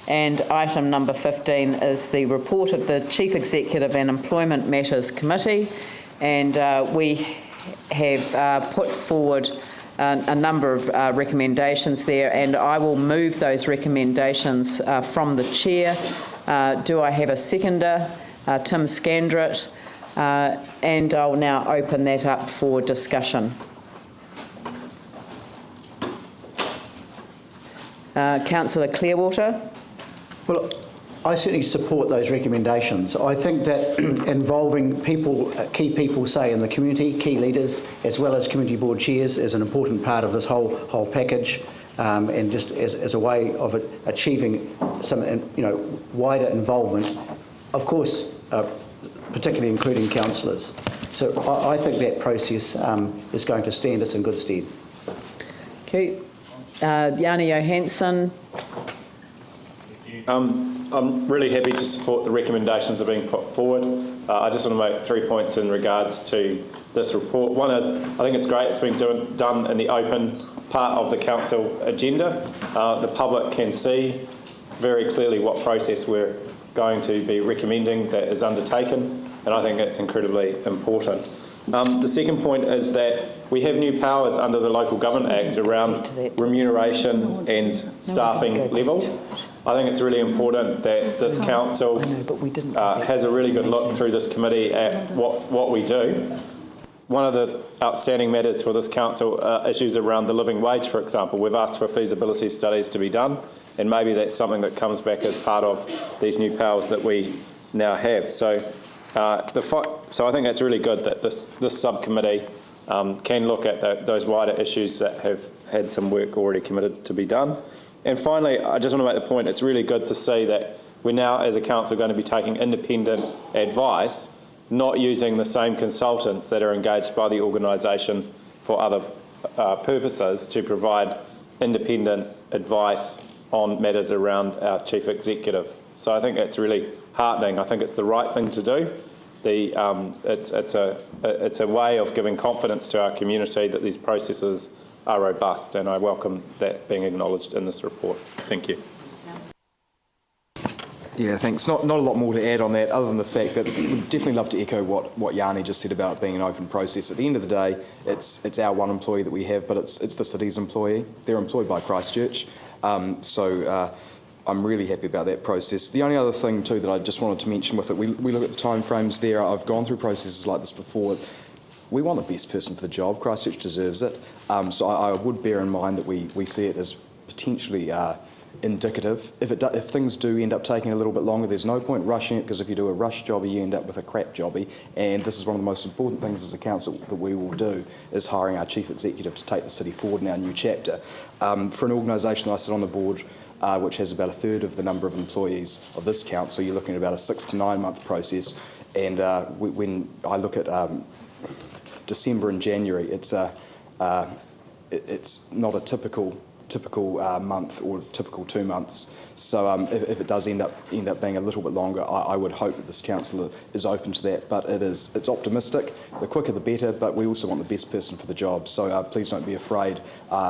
And item number 15 is the report of the Chief Executive and Employment Matters Committee. And we have put forward a number of recommendations there, and I will move those recommendations from the chair. Do I have a seconder? Tim Scandrett. And I'll now open that up for discussion. Councillor Clearwater. Well, I certainly support those recommendations. I think that involving people, key people, say in the community, key leaders, as well as community board chairs, is an important part of this whole package, and just as a way of achieving some, wider involvement. Of course, particularly including councillors. So I think that process is going to stand us in good stead. Okay, Jani Johansson. I'm really happy to support the recommendations that are being put forward. I just want to make 3 points in regards to this report. One is, I think it's great it's been done in the open part of the council agenda. The public can see very clearly what process we're going to be recommending that is undertaken, and I think that's incredibly important. The second point is that we have new powers under the Local Government Act around remuneration and staffing levels. I think it's really important that this council has a really good look through this committee at what we do. One of the outstanding matters for this council are issues around the living wage, for example. We've asked for feasibility studies to be done, and maybe that's something that comes back as part of these new powers that we now have. So I think that's really good that this subcommittee can look at those wider issues that have had some work already committed to be done. And finally, I just want to make the point, it's really good to see that we're now, as a council, going to be taking independent advice, not using the same consultants that are engaged by the organisation for other purposes to provide independent advice on matters around our chief executive. So I think that's really heartening. I think it's the right thing to do. It's a way of giving confidence to our community that these processes are robust, and I welcome that being acknowledged in this report. Thank you. Yeah, thanks. Not a lot more to add on that, other than the fact that we'd definitely love to echo what Jani just said about it being an open process. At the end of the day, it's our one employee that we have, but it's the city's employee. They're employed by Christchurch, so I'm really happy about that process. The only other thing too that I just wanted to mention with it, we look at the timeframes there. I've gone through processes like this before. We want the best person for the job. Christchurch deserves it. So I would bear in mind that we see it as potentially indicative. If things do end up taking a little bit longer, there's no point rushing it, because if you do a rush jobby, you end up with a crap jobby. And this is one of the most important things as a council that we will do, is hiring our chief executive to take the city forward in our new chapter. For an organisation that I sit on the board, which has about a third of the number of employees of this council, you're looking at about a 6 to 9 month process. And when I look at December and January, it's not a typical month or typical 2 months. So if it does end up being a little bit longer, I would hope that this council is open to that. But it's optimistic. The quicker the better, but we also want the best person for the job. So please don't be afraid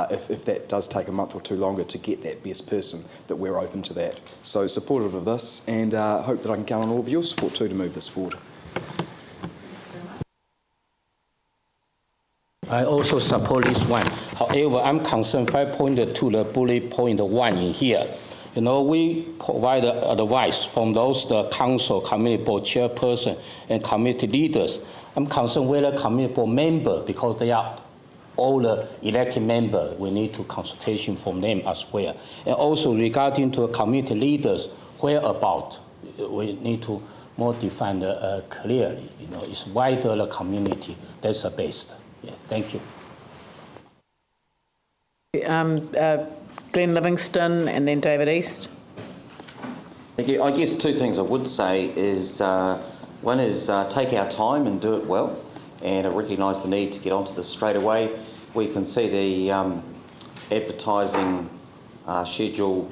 if that does take a month or two longer to get that best person, that we're open to that. So supportive of this, and hope that I can count on all of your support too to move this forward. I also support this one. However, I'm concerned 5.2, the bullet point 1 in here. We provide advice from those the council, committee board chairperson, and committee leaders. I'm concerned whether committee board member, because they are all the elected members, we need to consultation from them as well. And also regarding to committee leaders, whereabout, we need to more define clearly. It's wider the community. That's the best. Yeah, thank you. Glenn Livingston and then David East. Thank you. I guess 2 things I would say is, one is take our time and do it well, and recognise the need to get onto this straight away. We can see the advertising schedule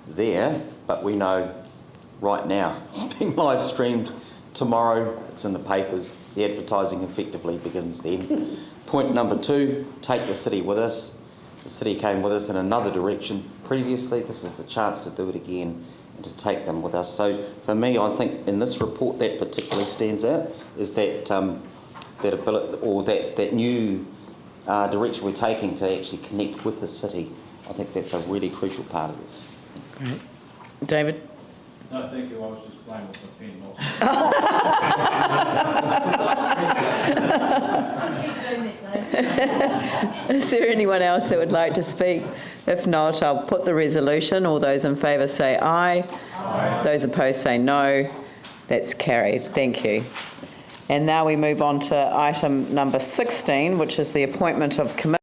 there, but we know right now it's being live streamed. Tomorrow it's in the papers. The advertising effectively begins then. Point number 2, take the city with us. The city came with us in another direction. previously. This is the chance to do it again and to take them with us. So for me, I think in this report that particularly stands out is that that ability, or that new direction we're taking to actually connect with the city. I think that's a really crucial part of this. Great. David? No, thank you. I was just playing with the pen also. Is there anyone else that would like to speak? If not, I'll put the resolution. All those in favour say aye. Aye. Those opposed say no. That's carried. Thank you. And now we move on to item number 16, which is the appointment of committee.